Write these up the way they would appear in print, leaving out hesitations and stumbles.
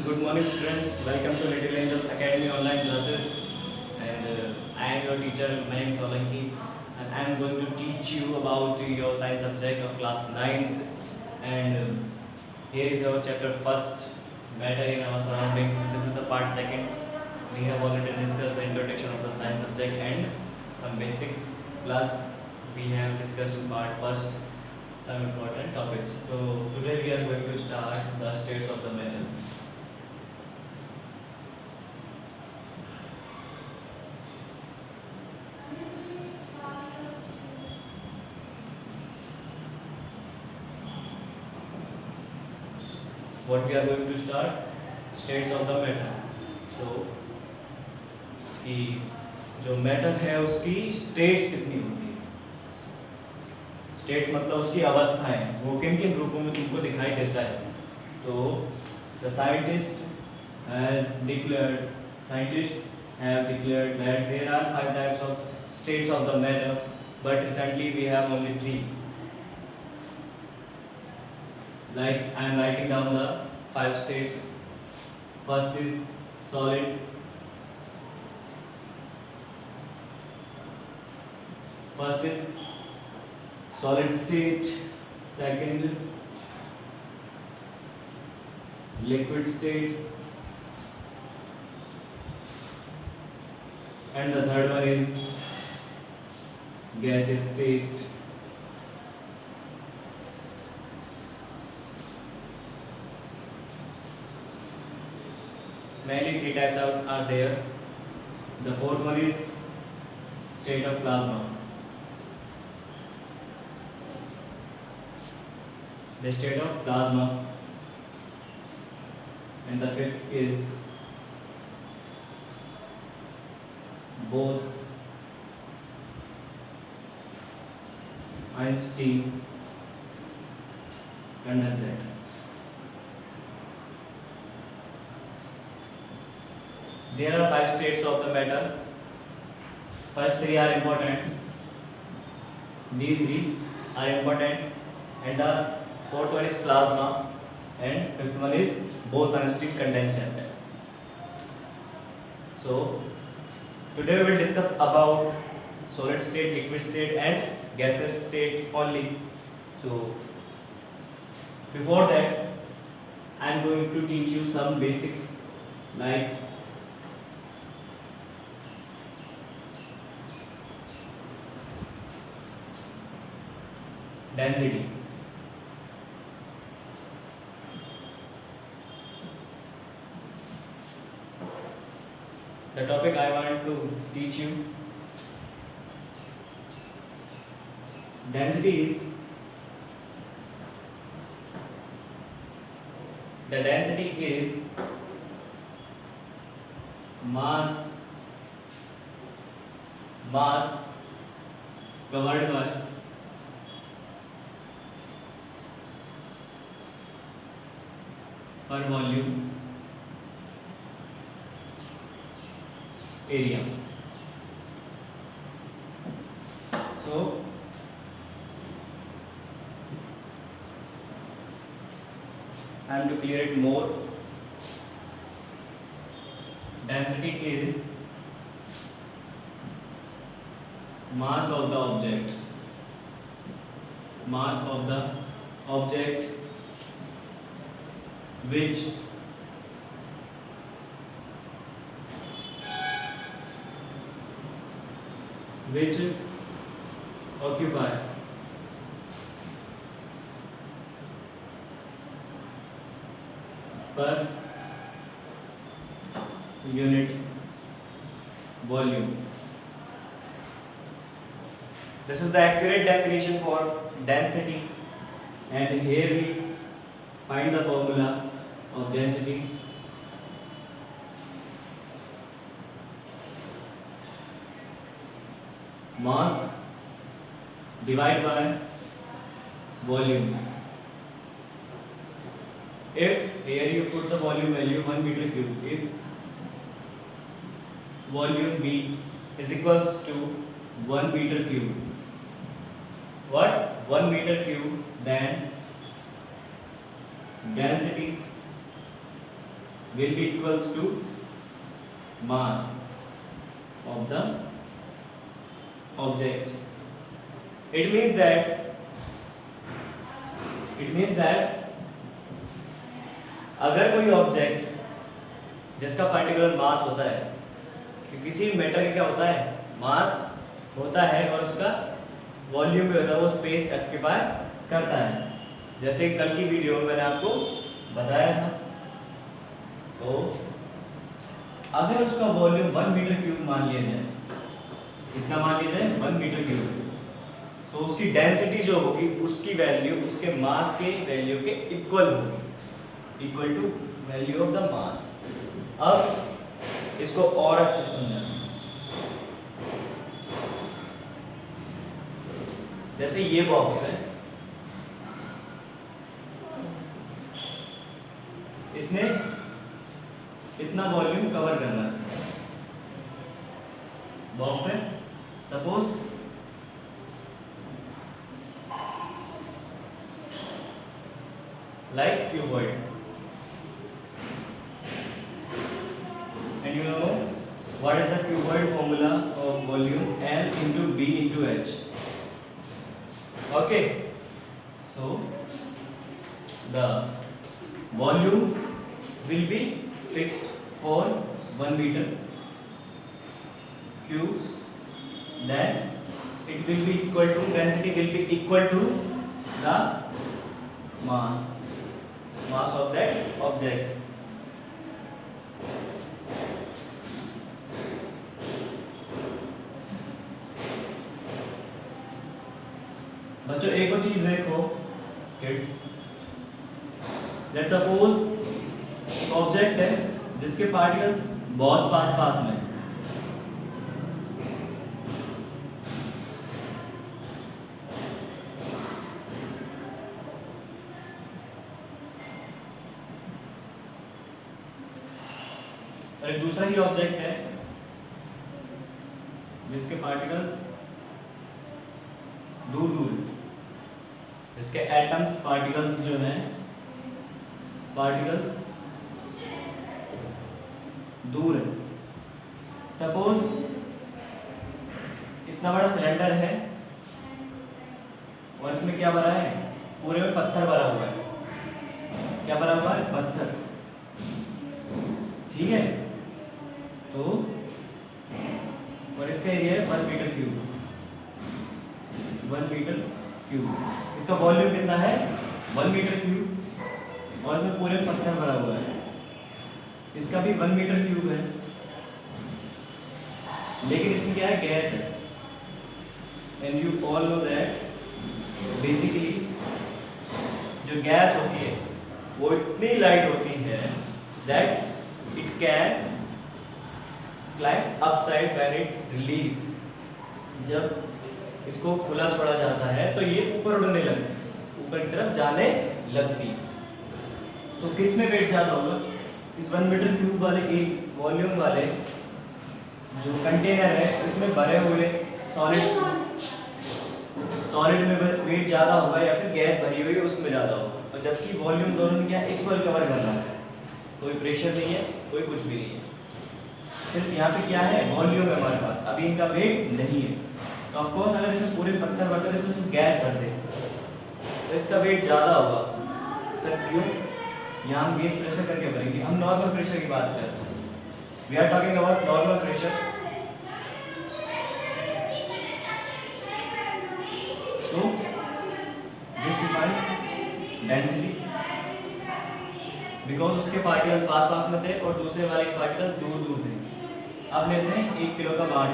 Good morning, students. Welcome to Little Angels Academy online classes. And I am your teacher, Mayank Solanki, and I am going to teach you about your science subject of class 9th. And here is our chapter first, matter in our surroundings. This is the part second. We have already discussed the introduction of the science subject and some basics. Plus, we have discussed in part first some important topics. So today we are going to start the states of the matter. What we are going to start, states of the matter. So कि जो matter है उसकी states कितनी होती है, states मतलब उसकी अवस्थाएं, वो किन किन रूपों में तुमको दिखाई देता है. तो the scientist has declared scientists have declared that there are 5 types of states of the matter, but recently we have only 3. Like I am writing down the 5 states. First is solid. First is solid state. Second, liquid state. And the third one is gaseous state. Mainly 3 types are there. The fourth one is state of plasma. The state of plasma. And the fifth is Bose, Einstein, condensate. There are 5 states of the matter. First 3 are important. These 3 are important, and the fourth one is plasma, and fifth one is Bose-Einstein condensate. So today we will discuss about solid state, liquid state and gaseous state only. So before that I am going to teach you some basics like density. The topic I want to teach you, density is mass covered by per volume area. So I am to clear it more. Density is mass of the object. Mass of the object which occupy per unit volume. This is the accurate definition for density, and here we find the formula of density. Mass divided by volume. If here you put the volume value 1 meter cube, if volume V is equals to 1 meter cube, what 1 meter cube, then density will be equals to mass of the object. It means that अगर कोई object जिसका particular मास होता है, कि किसी matter का क्या होता है, मास होता है और उसका वॉल्यूम भी होता है, वो स्पेस ऑक्यूपाई करता है। जैसे कल की वीडियो में मैंने आपको बताया था। तो अगर उसका वॉल्यूम 1 मीटर क्यूब मान लिया जाए, कितना मान लिया जाए, 1 मीटर क्यूब, तो उसकी डेंसिटी जो होगी उसकी वैल्यू उसके मास के वैल्यू के इक्वल होगी, equal to value of the mass. अब इसको और अच्छे से समझना, जैसे ये बॉक्स है, इसने इतना वॉल्यूम कवर करना है, बॉक्स है suppose like cuboid, and you know what is the cuboid formula of volume? L into B into H. Okay, so the volume will be fixed for 1 meter cube, then it will be equal to, density will be equal to the mass of that object. बच्चों एक और चीज देखो kids, let's suppose एक object है जिसके particles बहुत पास में, और एक दूसरा ही ऑब्जेक्ट है जिसके पार्टिकल्स दूर दूर, जिसके एटम्स पार्टिकल्स जो हैं, पार्टिकल्स दूर है। सपोज इतना बड़ा सिलेंडर है और इसमें क्या भरा है, पूरे में पत्थर भरा हुआ है। क्या भरा हुआ है, पत्थर, ठीक है। तो और इसका एरिया है 1 मीटर क्यूब, 1 मीटर क्यूब। इसका वॉल्यूम कितना है, 1 मीटर क्यूब, और इसमें पूरे पत्थर भरा हुआ है। इसका भी 1 मीटर क्यूब है, लेकिन इसमें क्या है, गैस है। And you all know that basically जो गैस होती है वो इतनी लाइट होती है that it can climb upside when it release. जब इसको खुला छोड़ा जाता है तो ये ऊपर उड़ने लगती है, ऊपर की तरफ जाने लगती। सो किस में वेट ज़्यादा होगा, इस 1 मीटर क्यूब वाले की वॉल्यूम वाले जो कंटेनर है इसमें भरे हुए सॉलिड में वेट ज़्यादा होगा, या फिर गैस भरी हुई है उसमें ज़्यादा होगा। और जबकि वॉल्यूम दोनों में क्या इक्वल कवर कर रहा है, कोई प्रेशर नहीं है, कोई कुछ भी नहीं है। सिर्फ यहाँ पे क्या है, वॉल्यूम है हमारे पास, अभी इनका वेट नहीं है। तो ऑफ कोर्स अगर इसमें पूरे पत्थर भरते इसमें सिर्फ गैस भर दे तो इसका वेट ज़्यादा होगा। सर क्यों, यहाँ हम गैस प्रेशर करके भरेंगे, हम नॉर्मल प्रेशर की बात कर रहे हैं। We are talking about normal pressure. So this defines density, because उसके पार्टिकल्स पास में थे और दूसरे वाले के पार्टिकल्स दूर दूर थे। अब लेते हैं 1 किलो का बाट,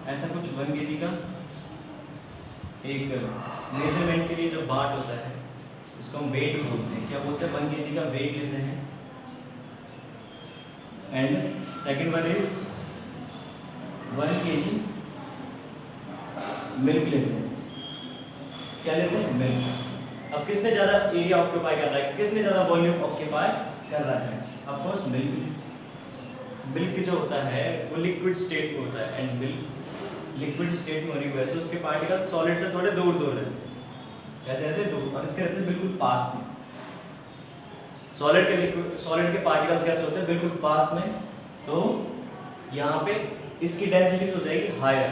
ऐसा कुछ 1 kg का एक मेजरमेंट के लिए जो बाट होता है उसको हम वेट बोलते हैं। क्या बोलते हैं, 1 kg का वेट लेते हैं। And second one is 1 kg milk लेते हैं। क्या लेते हैं, मिल्क। अब किसने ज़्यादा एरिया ऑक्यूपाई कर रहा है, किसने ज़्यादा वॉल्यूम ऑक्यूपाई कर रहा है, ऑफ कोर्स मिल्क। मिल्क जो होता है वो लिक्विड स्टेट में होता है, एंड मिल्क लिक्विड स्टेट में होने की वजह से उसके पार्टिकल्स सॉलिड से थोड़े दूर दूर है। कैसे रहते हैं? दूर। और इसके रहते हैं बिल्कुल पास में। सॉलिड के पार्टिकल्स कैसे होते हैं? बिल्कुल पास में। तो यहाँ पे इसकी डेंसिटी हो जाएगी हायर।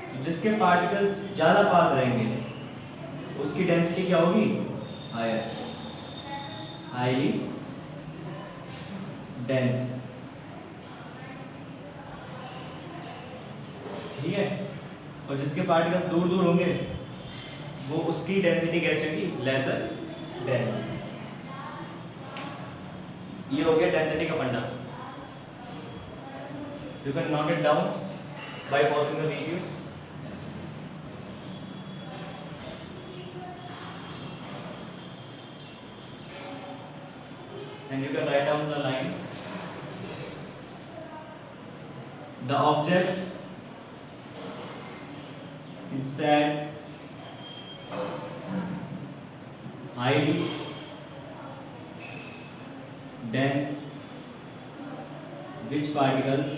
तो जिसके पार्टिकल्स ज़्यादा पास रहेंगे उसकी डेंसिटी क्या होगी? Higher, highly dense. ठीक है। और जिसके पार्टिकल्स दूर दूर होंगे वो उसकी डेंसिटी कैसी होगी? Lesser dense. ये हो गया डेंसिटी का फंडा। You can note it down by pausing the video. And you can write down the line. The object is said highly dense, which particles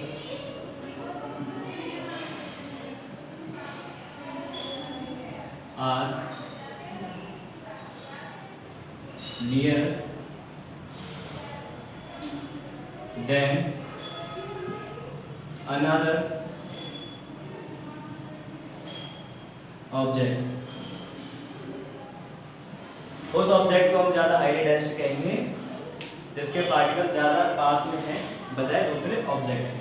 are near than another object। उस object को हम ज्यादा highly densed कहेंगे जिसके particle ज्यादा पास में हैं बजाय दूसरे ऑब्जेक्ट के।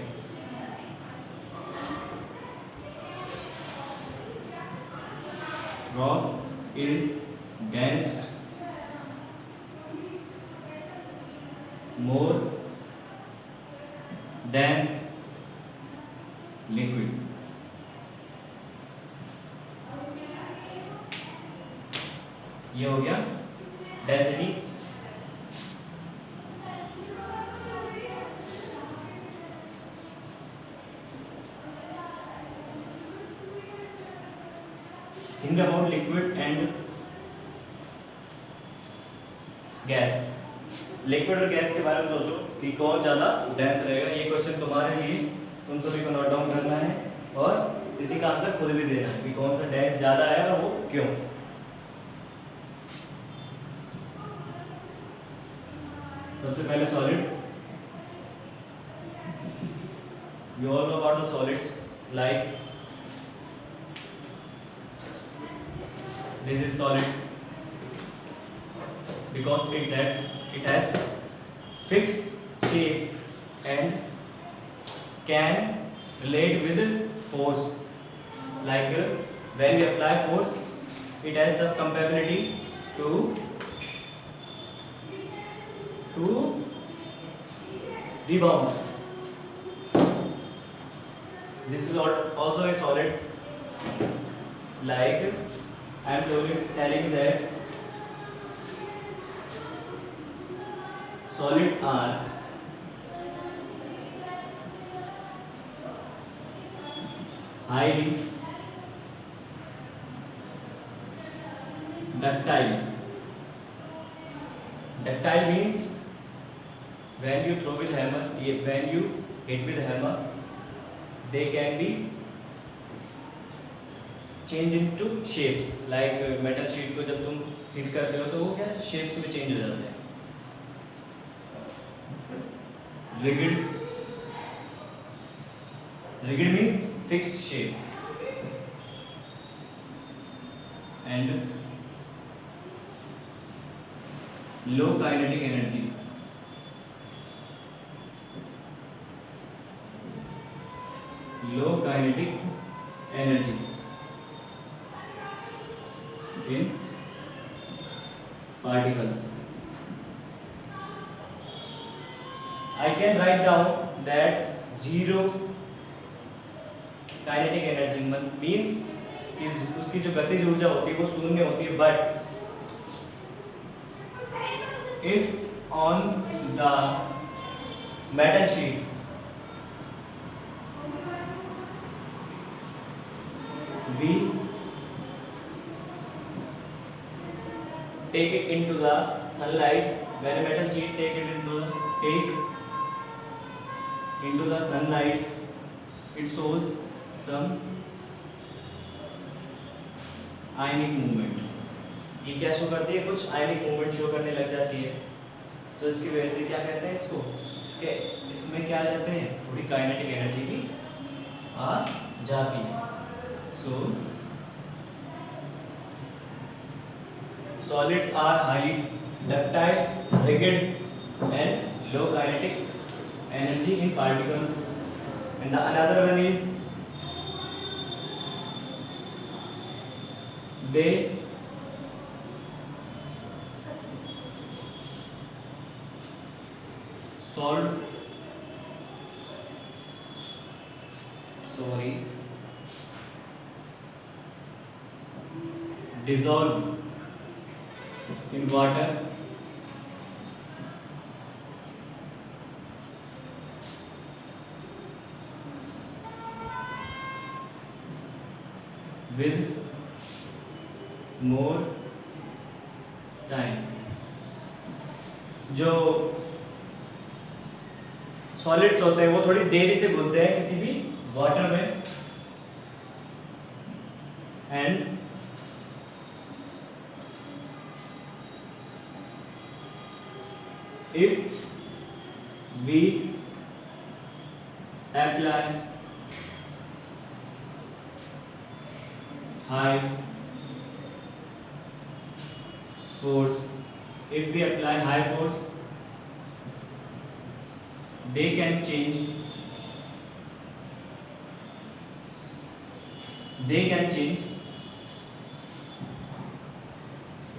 Rock is dense more than liquid। ये हो गया density. Think about liquid and gas. Liquid और गैस के बारे में सोचो कि कौन ज़्यादा डेंस रहेगा। ये क्वेश्चन तुम्हारे लिए, तुम सभी को नोट डाउन करना है और इसी का आंसर खुद भी देना है कि कौन सा डेंस ज़्यादा है और वो क्यों। सबसे पहले solid. You all know about the solids like this is solid because it has fixed shape and can relate with force, like when we apply force it has some capability to rebound. This is also a solid, like I am telling you that solids are highly ductile. Ductile means when you throw with hammer, when you hit with hammer, they can be changed into shapes. Like metal sheet को जब तुम hit करते हो तो वो क्या shapes में change हो जाते हैं। Rigid means fixed shape and low kinetic energy. Low kinetic energy in particles. I can write down that zero kinetic energy means उसकी जो गतिज ऊर्जा होती है वो शून्य होती है, but if on the metal sheet we take it into the sunlight, when a metal sheet take into the sunlight, it shows some ionic movement. ये क्या शो करती है, कुछ आयनिक मूवमेंट शो करने लग जाती है। तो इसकी वजह से क्या कहते हैं इसको, इसके इसमें क्या आ जाते हैं, थोड़ी काइनेटिक एनर्जी भी आ जाती है। So solids are highly ductile, rigid and low kinetic energy in particles, and the another one is they solve dissolve in water with more time। जो सॉलिड्स होते हैं वो थोड़ी देरी से घुलते हैं किसी भी वाटर में, and if we apply high force, they can change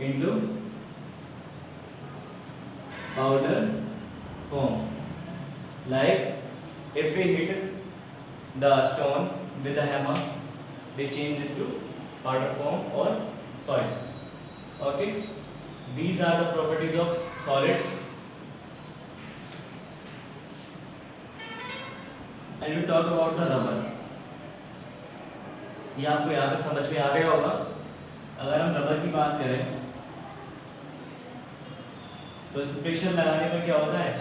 into powder form। Like if we hit the stone with a hammer, they change it to powder form or soil। Okay, these are the properties of solid, and we talk about the rubber। ये आपको यहाँ तक समझ में आ गया होगा। अगर हम रबर की बात करें तो इसमें प्रेशर लगाने पर क्या होता है,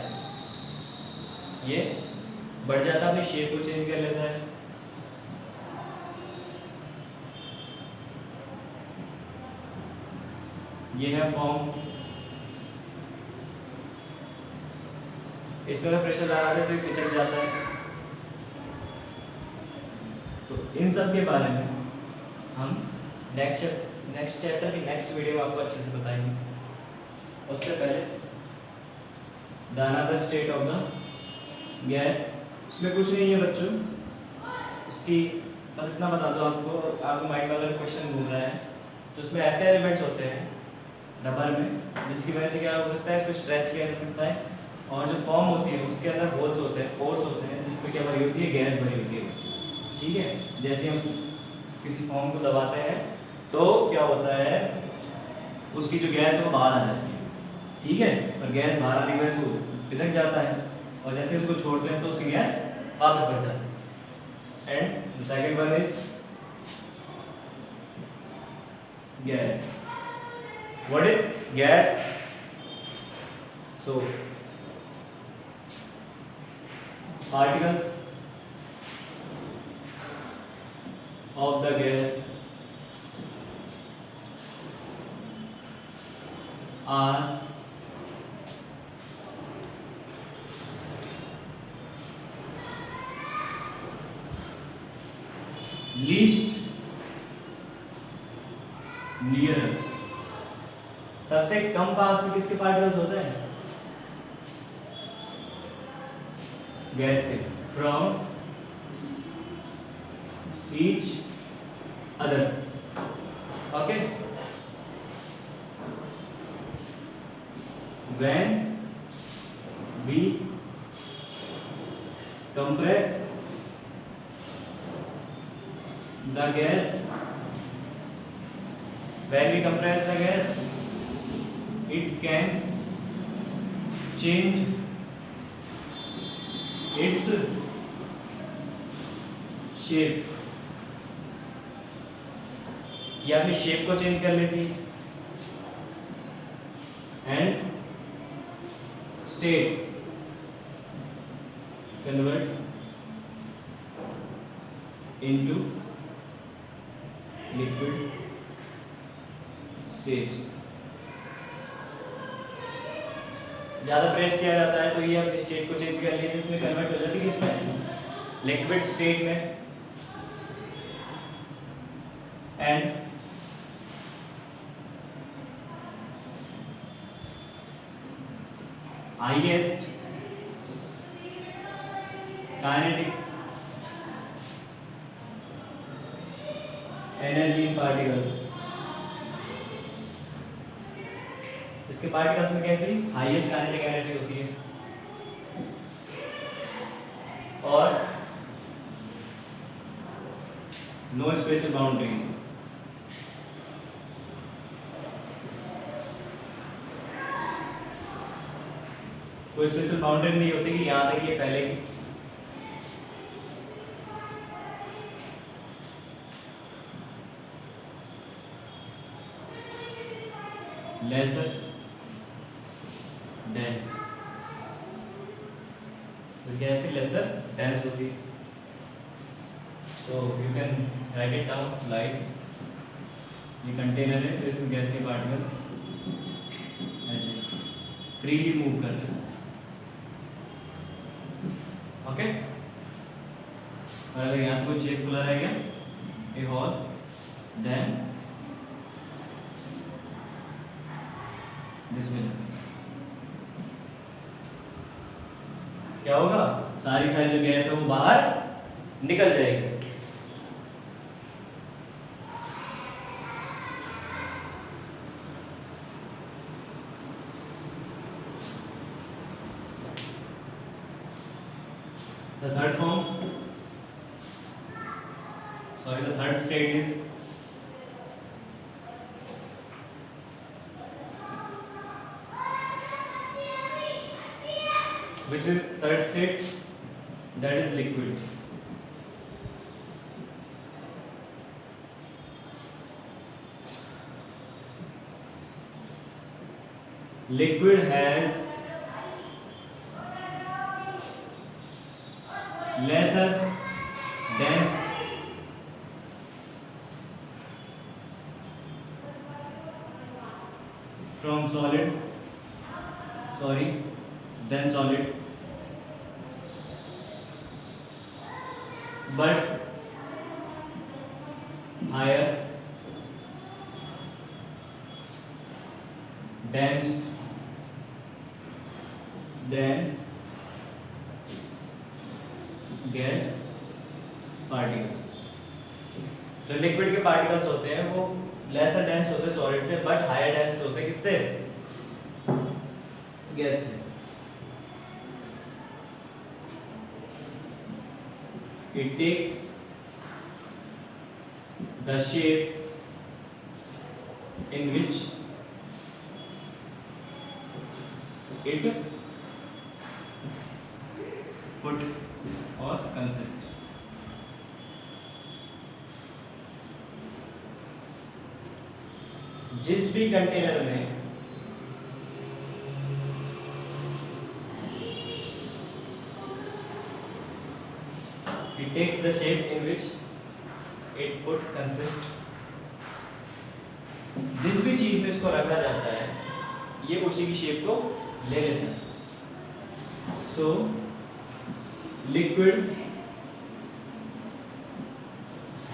ये बढ़ जाता है, अपनी शेप को चेंज कर लेता है। ये है फॉर्म, इसमें अगर प्रेशर लगा देते तो पिचक जाता है। तो इन सब के बारे में हम नेक्स्ट चैप्टर की नेक्स्ट वीडियो में आपको अच्छे से बताएंगे। उससे पहले the another state of the gas, उसमें कुछ नहीं है बच्चों, उसकी बस इतना बता दो आपको माइंड में अगर क्वेश्चन घूम रहा है तो उसमें ऐसे एलिमेंट्स होते हैं रबर में जिसकी वजह से क्या हो सकता है, इसको स्ट्रेच किया जा सकता है, और जो फॉर्म होती है उसके अंदर होल्स होते हैं, पोर्स होते हैं, जिसमें क्या भरी होती है, गैस भरी होती है बस। ठीक है, जैसे हम किसी फॉर्म को दबाते हैं तो क्या होता है, उसकी जो गैस है वो बाहर आ जाती है। ठीक है, और गैस बाहर आने की वजह से वो पिघल जाता है, और जैसे उसको छोड़ते हैं तो उसकी गैस वापस बढ़ जाती है। And the second one is gas. What is gas? So particles of the gas are least near, सबसे कम पास में किसके पार्टिकल्स होते हैं, गैस के, from each other. Okay, when we compress the gas, it can change its shape, ये अपनी shape को change कर लेती है, and state convert into liquid state. ज़्यादा प्रेस किया जाता है तो ये अपनी स्टेट को चेंज कर लिए, जिसमें कन्वर्ट हो जाती है किसमें, लिक्विड स्टेट में। And highest kinetic energy in particles, इसके पार्टिकल्स में कैसी हाईएस्ट काइनेटिक एनर्जी होती है, और नो स्पेशल बाउंड्रीज। कोई स्पेशल बाउंड्री नहीं होती कि यहां तक ये फैलेगी। लेसर डेंस, क्या है, लेसर डेंस होती है। So you can write it down like, ये कंटेनर है तो इसमें गैस के पार्टिकल्स ऐसे फ्रीली मूव करते हैं। ओके, और अगर यहाँ से कोई शेप खुला रह गया, ए होल, देन दिस विल, क्या होगा, सारी सारी जो गैस है वो बाहर निकल जाएगी। The third form, sorry, the third state is which is third state, that is liquid. Liquid has lesser dense from solid, sorry, than solid, but higher dense than gas particles. जो liquid के particles होते हैं वो laser dense होते हैं solid से, but higher dense होते हैं किससे, गैस से। It takes the shape in which it put और कंसिस्ट। जिस भी कंटेनर में it takes the shape in which it would consist, जिस भी चीज में इसको रखा जाता है ये उसी की शेप को ले लेता है। सो liquid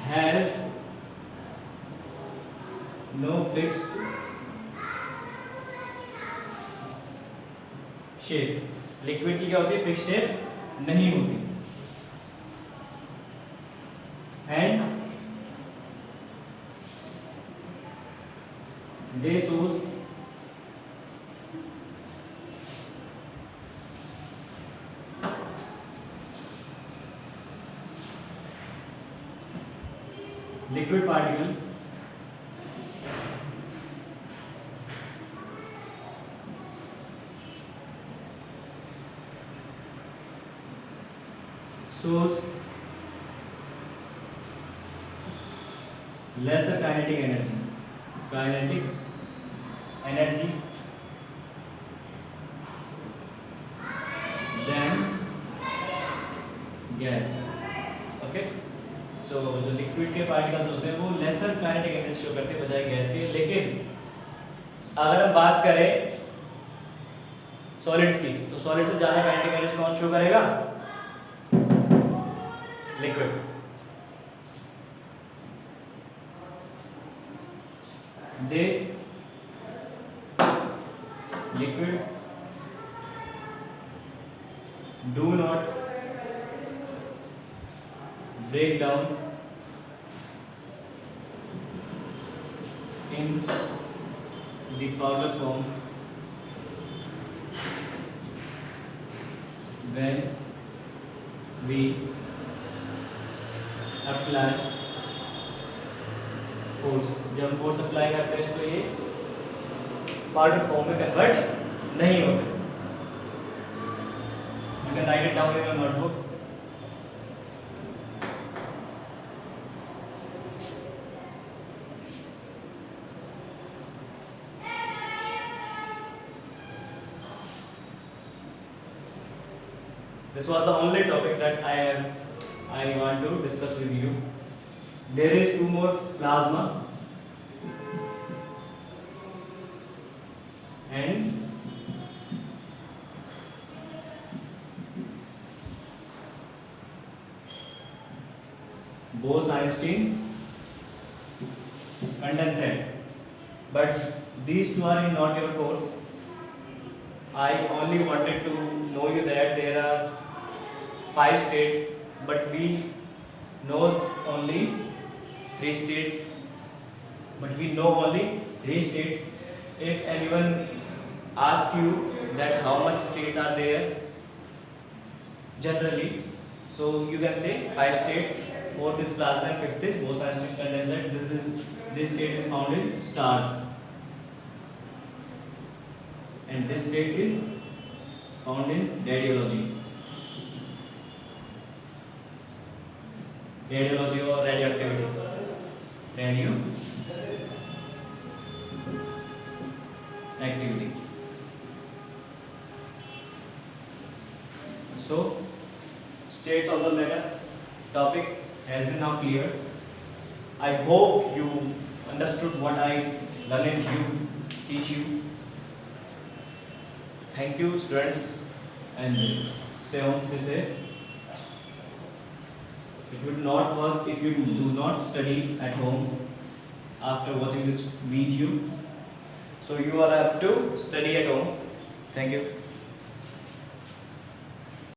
has no fixed shape, liquid की क्या होती है, फिक्स शेप नहीं होती। And they shows liquid particle shows lesser kinetic energy than gas। Okay, so जो लिक्विड के पार्टिकल्स होते हैं वो लेसर काइनेटिक एनर्जी शो करते हैं बजाय गैस के, लेकिन अगर हम बात करें सॉलिड्स की, तो सॉलिड से ज्यादा काइनेटिक एनर्जी कौन शो करेगा? Liquid. They liquid do not break down in the powder form when we apply force। जब हम फोर्स अप्लाई करते हैं तो ये पाउडर फॉर्म में कन्वर्ट नहीं होते। You can write it down in your notebook। This was the only topic that I want to discuss with you. There is two more: plasma and Bose-Einstein condensate. But these two are not your course. I only wanted to know you that there are 5 states, but we knows only 3 states. But we know only 3 states. If anyone asks you that how much states are there generally, so you can say 5 states. 4th is plasma and 5th is Bose-Einstein condensate. This state is found in stars, and this state is found in radiology. Radiology or radioactivity. Radioactivity. So, states of the matter topic has been now clear. I hope you understood what I learned you, teach you. Thank you, students, and stay home, stay safe. It will not work if you do not study at home after watching this video. So you all have to study at home. Thank you.